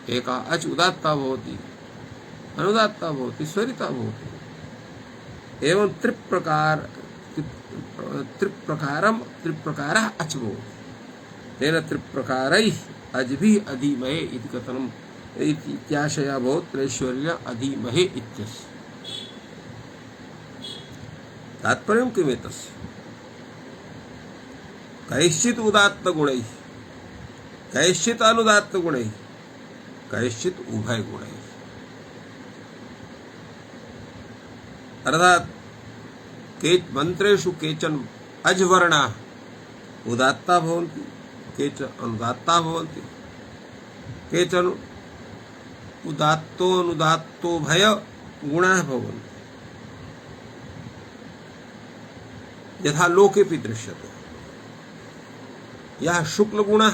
एका अच् उदात्ता भवति, अनुदात्ता भवति, स्वरिता भवति। एवं त्रिप्रकारः अच् भवति। तेन त्रिप्रकारैः अज्भिः अधीमहे इति कथनम् इत्याशयः भवति त्रैश्वर्य अधीमहे इत्यस्य। तात्पर्यं किम् एतस्य? कैश्चित् उदात्त गुणैः, कैश्चित् अनुदात्त गुणैः, कैश्चित् उभय गुणैः। अर्थात मंत्रेषु केचन अज्वर्णाः उदात्ता भवन्ति, केचन अनुदात्ता भवन्ति, केचन उदात्तो अनुदात्तो भय गुणाः भवन्ति। यथा लोकेऽपि दृश्यते, यः शुक्लगुणः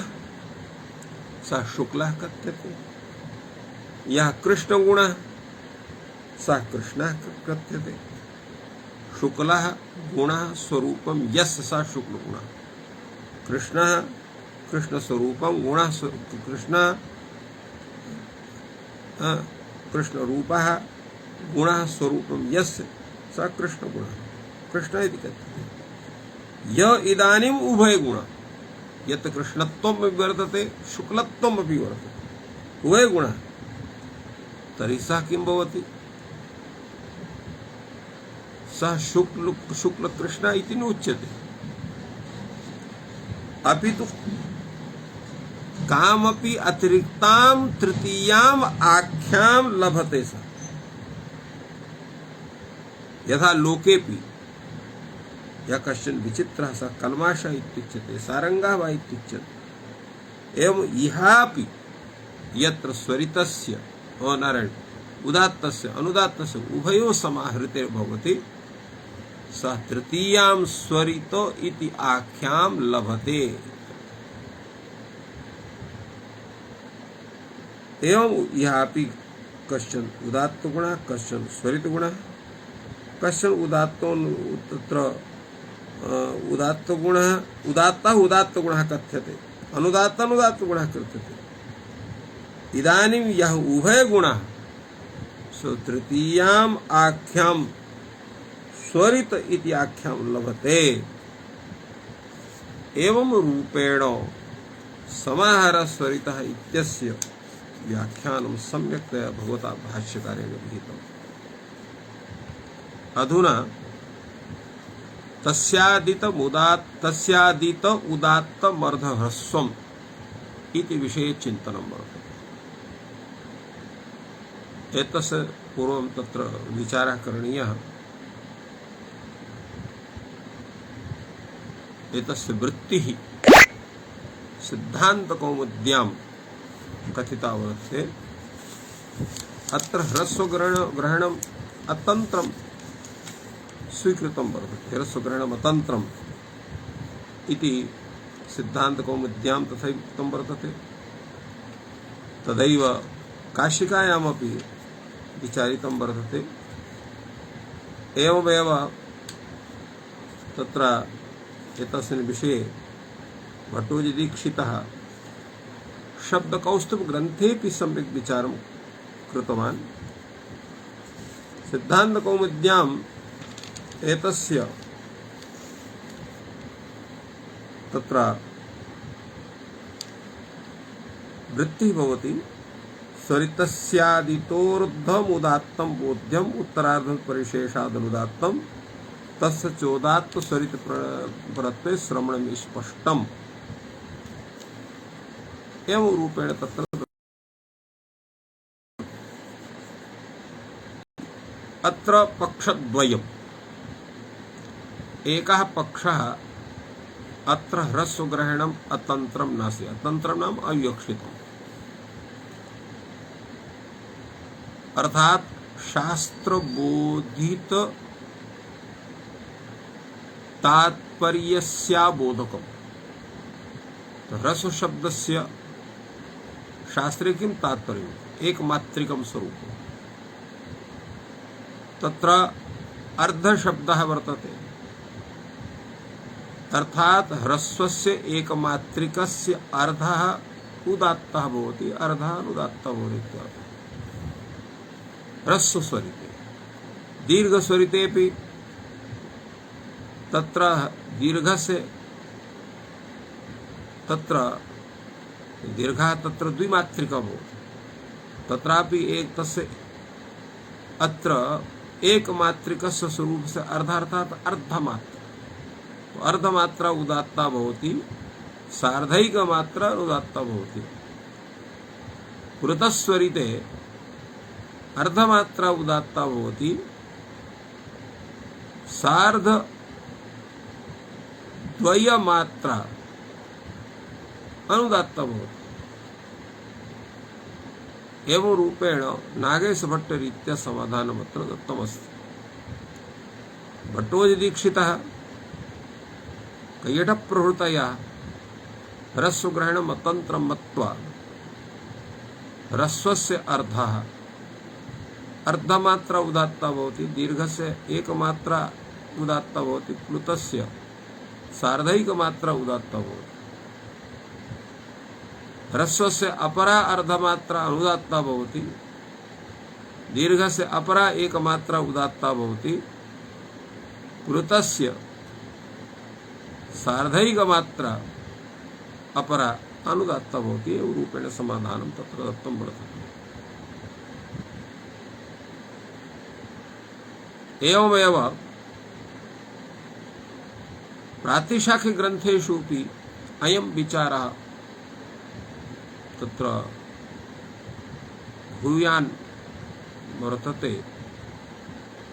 सः शुक्लः कथ्यते, यः कृष्णगुणः सः कृष्णः कथ्यते। शुक्लः गुणः स्वरूपं यस्य सः शुक्लगुणः, कृष्णः कृष्णस्वरूपं गुणः कृष्णरूपः गुणः स्वरूपं यस्य सः कृष्णगुणः, कृष्ण इति कथ्यते। य इदानीम् उभयगुणः, यत् कृष्णत्वम् वर्तते शुक्लत्वम् अपि वर्तते, उभयगुणः, तर्हि सः किं भवति? सः शुक्लकृष्ण इति न उच्यते, अपि तु कामपि अतिरिक्तां तृतीयाम् आख्यां लभते सः। यथा लोकेऽपि यः कश्चन विचित्रः सः कल्माषः इत्युच्यते, सारङ्गः वा इत्युच्यते। एवम् इहापि यत्र स्वरितस्य उदात्तस्य अनुदात्तस्य उभयोः समाहृतिर्भवति सः तृतीयां स्वरितो इति आख्यां लभते। एवं यहापि कश्चन उदात्तगुणः, कश्चन स्वरितगुणः, कश्चन उदात्तो तत्र उदात्तगुणः उदात्तः उदात्तगुणः कथ्यते, अनुदात्तः अनुदात्तगुणः कथ्यते। इदानीं यः उभयगुणः सो तृतीयाम् आख्यां स्वरित इति आख्यां लभते। एवं रूपेण समाहार स्वरितः इत्यस्य व्याख्यानं सम्यक्तया भगवता भाष्यकारेण विहितम्। अधुना तस्यादित उदात्तमर्धह्रस्वम् इति विषये चिन्तनं वर्तते। एतस्य पूर्वं तत्र विचारः करणीयः। एतस्य वृत्तिः सिद्धान्तकौमुद्यां कथिता वर्तते। अत्र ह्रस्वग्रहणम् अतन्त्रं स्वीकृतं वर्तते। ह्रस्वग्रहणम् अतन्त्रम् इति सिद्धान्तकौमुद्यां तथैव उक्तं वर्तते। तदैव काशिकायामपि विचारितं वर्तते। एवमेव तत्र एतस्मिन् विषये भट्टोजीदीक्षितः शब्दकौस्तुभग्रन्थेऽपि सम्यक् विचारं कृतवान्। सिद्धान्तकौमुद्याम् एतस्य तत्र वृत्तिः भवति स्वरितस्यादितोर्ध्वमुदात्तं बोध्यम् उत्तरार्धं परिशेषादनुदात्तं तस्य चोदात्त स्वरित परत्वे श्रवणं स्पष्टम्। एवं रूपेण तत्र अत्र पक्षद्वयम्। एकः पक्षः अत्र ह्रस्वग्रहणम् अतन्त्रं नास्ति। अतन्त्रं नाम अविवक्षितम्, अर्थात शास्त्रबोधित तात्पर्यस्याबोधकम्। ह्रस्व शब्दस्य शास्त्रे किं तात्पर्यम्? एकमात्रिकं स्वरूपम्। तत्र अर्धशब्दः वर्तते, अर्थात ह्रस्वस्य एकमात्रिकस्य अर्धः उदात्तः भवति, अर्धः अनुदात्तः भवति। ह्रस्वस्वरिते दीर्घस्वरितेऽपि तत्र दीर्घस्य तत्र दीर्घः तत्र द्विमात्रिकः भवति। तत्रापि एक तस्य अत्र एकमात्रिकस्य स्वरूपस्य अर्धार्थात् अर्धमात्रा, तो अर्धमात्रा उदात्ता भवति, सार्धैकमात्रा अनुदात्ता भवति। कृतस्वरिते अर्धमात्रा उदात्ता भवति, सार्ध द्वयमात्रा अनुदात्त भवति। एवं रूपेण नागेशभट्टरीत्या समाधानमत्र दत्तमस्ति। भट्टोजीदीक्षितः कैयटप्रभृतया ह्रस्वग्रहणम् अतन्त्रं मत्वा ह्रस्वस्य अर्धः अर्धमात्रा उदात्ता भवति, दीर्घस्य एकमात्रा उदात्ता भवति, प्लुतस्य सार्धैकमात्रा उदात्ता भवति। ह्रस्वस्य अपरा अर्धमात्रा अनुदात्ता भवति, दीर्घस्य अपरा एकमात्रा उदात्ता भवति, प्लुतस्य सार्धैकमात्रा अपरा अनुदात्ता भवति। एवं रूपेण समाधानं तत्र दत्तं वर्तते। एवमेव प्रातिशाख्यग्रन्थेषुपि अयं विचारः तत्र भूयान् वर्तते।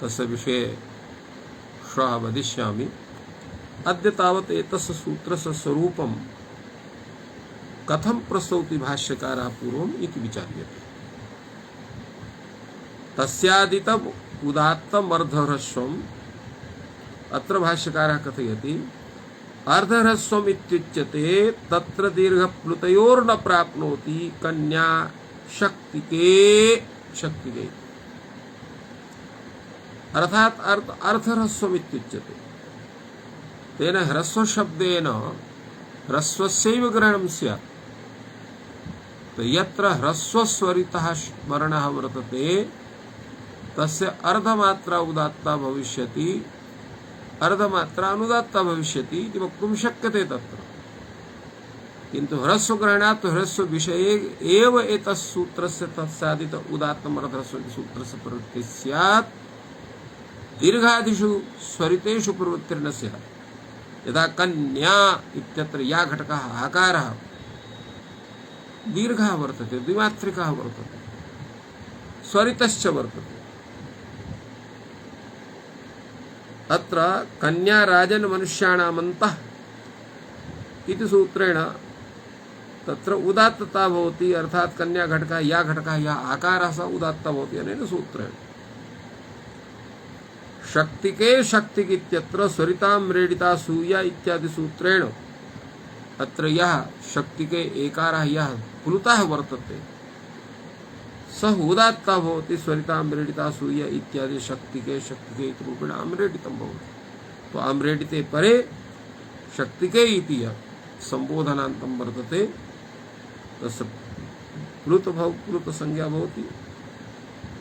तस्य विषये श्वः वदिष्यामि। अद्य तावत् एतस्य सूत्रस्य स्वरूपं कथं प्रस्तौति भाष्यकारः पूर्वम् इति विचार्यते। तस्यादितम् उदात्तम् अर्धह्रस्वम्। अत्र भाष्यकारः कथयति अर्धह्रस्वम् इत्युच्यते तत्र दीर्घप्लुतयोर्न प्राप्नोति कन्या शक्तिके शक्तिके, अर्थात् अर्धह्रस्वम् इत्युच्यते। तेन ह्रस्वशब्देन ह्रस्वस्यैव ग्रहणं स्यात्। तो यत्र ह्रस्वस्वरितः वर्णः वर्तते तस्य अर्धमात्रा उदात्ता भविष्यति, अर्धमात्रा अनुदात्ता भविष्यति इति वक्तुं शक्यते तत्र। किन्तु ह्रस्वग्रहणात् ह्रस्वविषये एव एतस्य सूत्रस्य तत्सादित उदात्तम् अर्धह्रस्व सूत्रस्य प्रवृत्तिः स्यात्। दीर्घादिषु स्वरितेषु प्रवृत्तिर्न स्यात्। यदा कन्या इत्यत्र या घटकः आकारः दीर्घः वर्तते, द्विमात्रिकः वर्तते, स्वरितश्च वर्तते। अत्र कन्या राजन् मनुष्याणामन्तः इति सूत्रेण तत्र उदात्तता भवति, अर्थात् कन्या घटकः या आकारः स उदात्तः भवति अनेन सूत्रेण। शक्तिके शक्तिक इत्यत्र स्वरितां रेडिता सूया इत्यादि सूत्रेण अत्र यः शक्तिके एकारः यः प्लुतः वर्तते स उदात्तः भवति। स्वरितां रेडिता सूया इत्यादि शक्तिके शक्तिके इति रूपेण आम्रेडितं भवति। तो आम्रेडिते परे शक्तिके इति संबोधनान्तं वर्तते तस्य प्लुत संज्ञा भवति।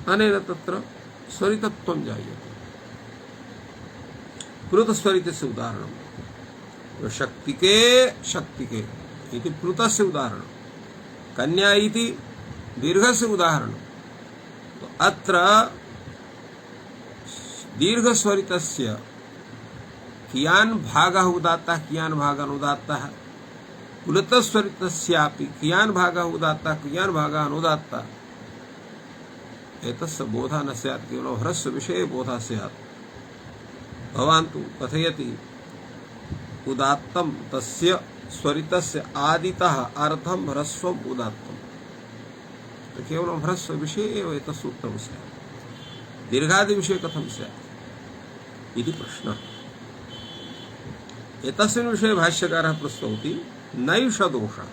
अनेन तत्र स्वरितत्वं जायते। प्लुतस्वरितस्य उदाहरणं तो शक्तिके शक्तिके इति प्लुतस्य उदाहरणं, कन्या इति दीर्घस्य उदाहरणं। तो अत्र दीर्घस्वरितस्य कियान् भागः उदात्तः कियान् भागः अनुदात्तः, प्लुतस्वरितस्यापि कियान् भागः उदात्तः कियान् भागः अनुदात्तः, एतस्य बोधः न स्यात्, केवलं ह्रस्वविषये बोधः स्यात्। भवान् तु कथयति उदात्तं तस्य स्वरितस्य आदितः अर्धं ह्रस्वम् उदात्तं। तो केवलं ह्रस्वविषये एव एतत् सूत्रं स्यात्, दीर्घादिविषये कथं स्यात् इति प्रश्नः। एतस्मिन् विषये भाष्यकारः प्रस्तौति नैष दोषः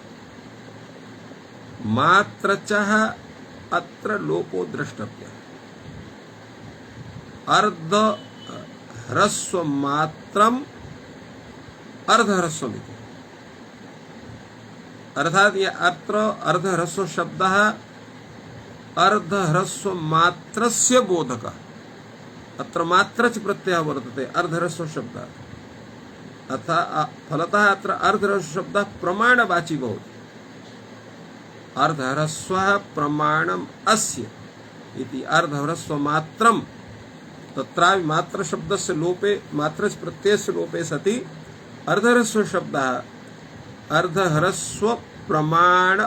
मात्रचः अत्र लोपो द्रष्टव्यः। अर्ध ह्रस्वमात्रम् अर्धह्रस्वमिति, अर्थात ये अत्र अर्धह्रस्व शब्दः अर्धह्रस्वमात्रस्य बोधकः। अत्र मात्रच प्रत्ययः वर्तते अर्धह्रस्व शब्दः, अतः फलतः अत्र अर्धह्रस्व शब्दः प्रमाणवाची भवति। अर्धह्रस्वः प्रमाणम् अस्य इति अर्धह्रस्वमात्रम्। तत्रापि मात्र शब्दस्य लोपे मात्रस्य प्रत्ययस्य लोपे सति अर्धह्रस्व शब्दः अर्धह्रस्व प्रमाण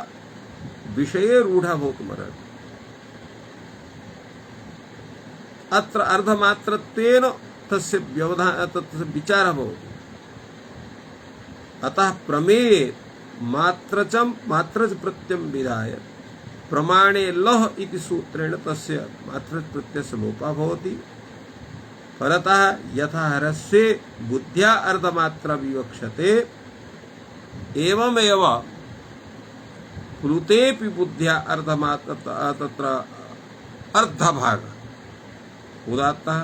विषये रूढः भवितुमर्हति। अत्र अर्धमात्रत्वेन तस्य व्यवधान तस्य विचारः भवति। अतः प्रमेये मात्रच प्रत्ययं विधाय प्रमाणे लह इति सूत्रेण तस्य मात्रच प्रत्ययस्य लोपः भवति। फलतः यथा ह्रस्वे बुद्ध्या अर्धमात्रा विवक्षते एवमेव प्लुतेऽपि बुद्ध्या अर्धमात्रा तत्र अर्धभाग उदात्तः,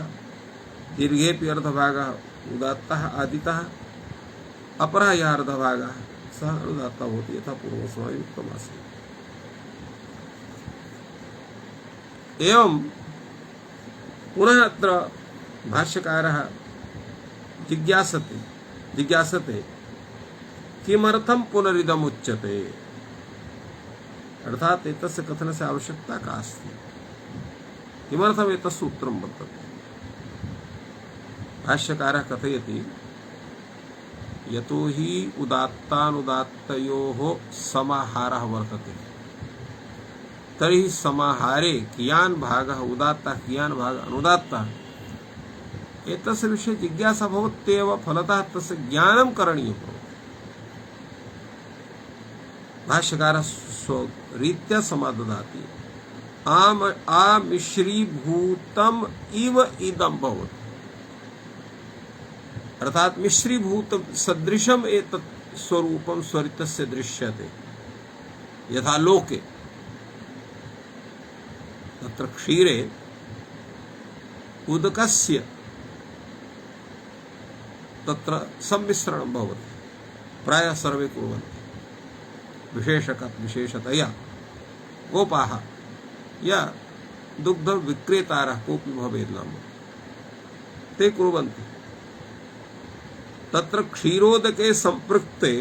दीर्घेऽपि अर्धभागः उदात्तः आदितः, अपरः यः अर्धभागः सः अनुदात्तः भवति यथा पूर्वस्माभिः उक्तमासीत्। एवं पुनः अत्र भाष्यकारः जिज्ञासते किमर्थं पुनरिदम् उच्यते, अर्थात एतस्य कथनस्य आवश्यकता का अस्ति, किमर्थम् एतत् सूत्रं वर्तते। भाष्यकारः कथयति यतो हि उदात्तानुदात्तयोः समाहारः वर्तते, तर्हि समाहारे कियान् भागः उदात्तः कियान् भागः अनुदात्तः एतस्य विषये जिज्ञासा भवत्येव, फलतः तस्य ज्ञानं करणीयं भवति। भाष्यकारः स्वरीत्या समाददाति आमिश्रीभूतम् इव इदं भवति, अर्थात मिश्रीभूत सदृशम् एतत् स्वरूपं स्वरितस्य दृश्यते। यथा लोके तत्र क्षीरे उदकस्य तत्र सम्मिश्रणं भवति, प्रायः सर्वे कुर्वन्ति, विशेषतया गोपाः या दुग्ध विक्रेतारः कोऽपि भवेत् नाम ते कुर्वन्ति। तत्र क्षीरोदके संपृक्ते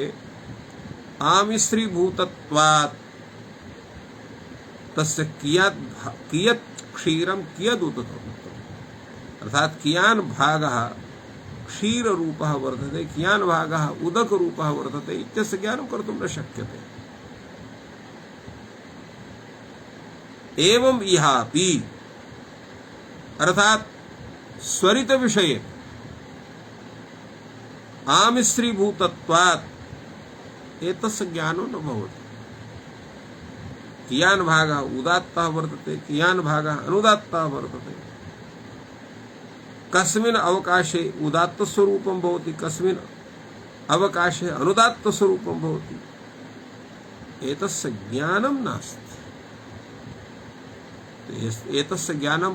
आमिश्रीभूतत्वात् तस्य कियत् क्षीरं कियद् उदकम्, अर्थात कियान् भागः क्षीररूपः वर्तते कियान् भागः उदकरूपः वर्तते इत्यस्य ज्ञानं कर्तुं न शक्यते। एवं इहापि अर्थात स्वरित विषये आमिश्रीभूतत्वात् एतस्य ज्ञानो न भवति। कियान् भागः उदात्तः वर्तते कियान् भागः अनुदात्तः वर्तते, कस्मिन् अवकाशे उदात्त स्वरूपं भवति कस्मिन् अवकाशे अनुदात्त स्वरूपं भवति, एतस्य ज्ञानं नास्ति। एतस्य ज्ञानं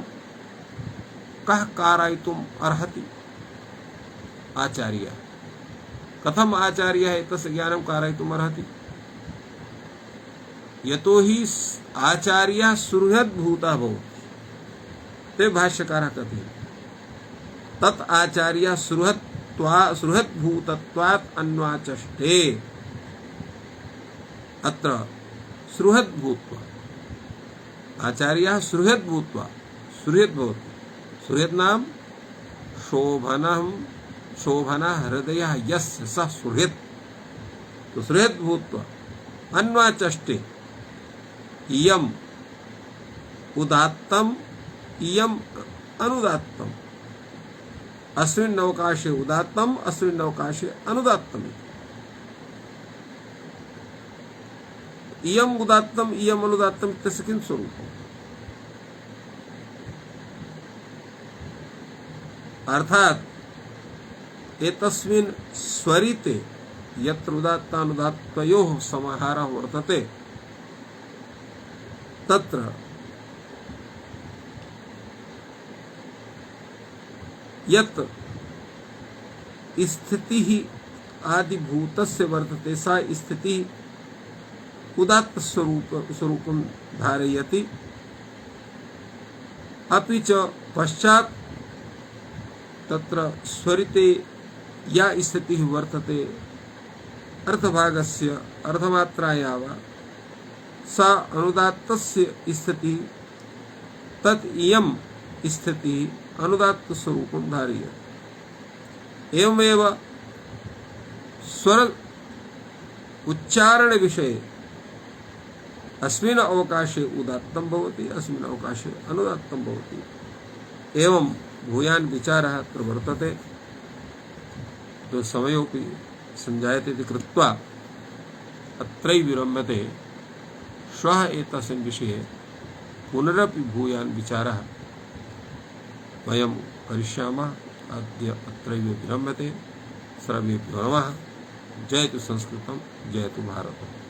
कः कारयितुम् अर्हति? आचार्यः। कथम् आचार्यः एतस्य ज्ञानं कारयितुम् अर्हति? यतो हि आचार्यः सुहृद्भूतः भवति। ते भाष्यकारः कथयति तत् आचार्यः सुहृद्भूतत्वात् अन्वाचष्टे। अत्र सुहृद्भूत्वा आचार्यः सुहृद्भूत्वा सुहृद् भवति। सुहृद् नाम शोभना हृदयः यस्य सः सुहृत्। तो सुहृद् भूत्वा अन्वाचष्टे इयम् उदात्तम् इयम् अनुदात्तम्, अस्मिन् अवकाशे उदात्तम् अस्मिन् अवकाशे अनुदात्तम्। इयम् उदात्तम् इयम् अनुदात्तम् इत्यस्य किं स्वरूपम्? अर्थात एतस्मिन् स्वरिते यत्र उदात्तानुदात्तयोः समाहारः वर्तते तत्र यत् स्थितिः आदिभूतस्य वर्तते सा स्थितिः उदात्त स्वरूपं धारयति। अपि च पश्चात् तत्र स्वरिते या स्थितिः वर्तते अर्थभागस्य अर्धमात्राया वा सा अनुदात्तस्य स्थितिः तत् इयं स्थितिः अनुदात्त स्वरूपं धारयति। एवमेव स्वर उच्चारण विषये अस्मिन् अवकाशे उदात्तं भवति अस्मिन् अवकाशे अनुदात्तं भवति। एवं भूयान् विचारः अत्र वर्तते। तो समयोपि सञ्जायते इति कृत्वा अत्रैव विरम्यते। श्वः एतस्मिन् विषये पुनरपि भूयान् विचारः वयं करिष्यामः। अद्य अत्रैव विरम्यते। सर्वेभ्यो नमः। जयतु संस्कृतं, जयतु भारतम्।